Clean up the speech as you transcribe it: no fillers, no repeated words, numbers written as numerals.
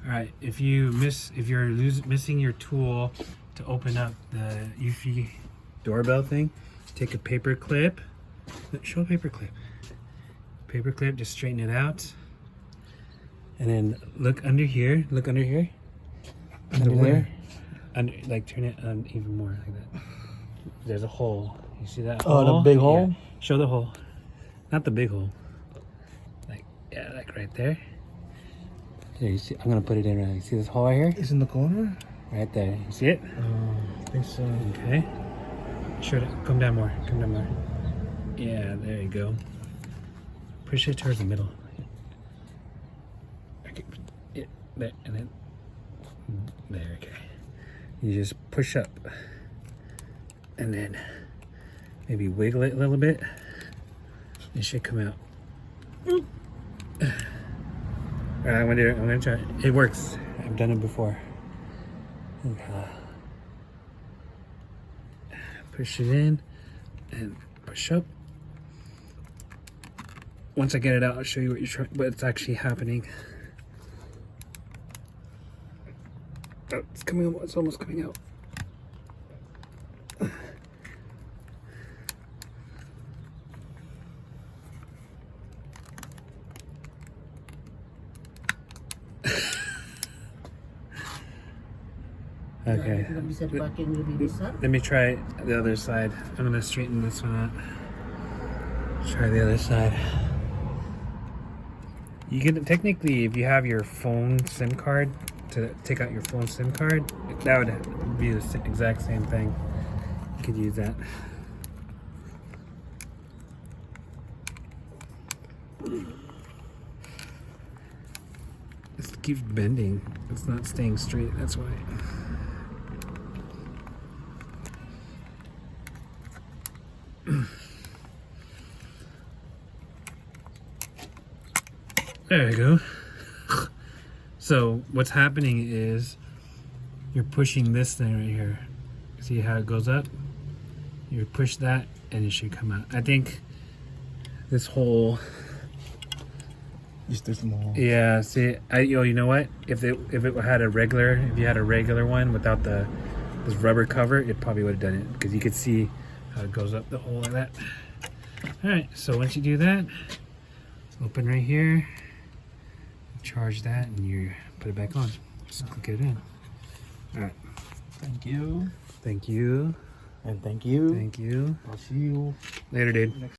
All right, if you're missing your tool to open up the Eufy doorbell thing, take a paper clip. Show a paper clip. Paper clip, just straighten it out. And then look under here. Look under here. Under there. Under, like turn it on even more like that. There's a hole. You see that hole? Oh, the big hole? Yeah. Show the hole. Not the big hole. Like, yeah, like right there. There, you see, I'm gonna put it in right. You see this hole right here? It's in the corner? Right there. You see it? I think so. Okay. Should it come down more? Come down more. Yeah, there you go. Push it towards the middle. Okay. Yeah, there, and then there. Okay. You just push up, and then maybe wiggle it a little bit. It should come out. All right, I'm gonna do it. I'm gonna try it. It works. I've done it before. Push it in and push up. Once I get it out, I'll show you what's actually happening. Oh, it's coming out. It's almost coming out. Okay. Let me try the other side. I'm gonna straighten this one out. Try the other side. You can technically, if you have your phone SIM card, to take out your phone SIM card, that would be the exact same thing. You could use that. It keeps bending. It's not staying straight. That's why. There you go. So what's happening is you're pushing this thing right here. See how it goes up? You push that and it should come out. I think this whole Just this small. yeah. See, you know what? If you had a regular one without this rubber cover, it probably would have done it because you could see how it goes up the hole like that. All right. So once you do that, open right here. Charge that and you put it back on. Just click it in. All right. Thank you. Thank you. And thank you. Thank you. I'll see you Later, dude.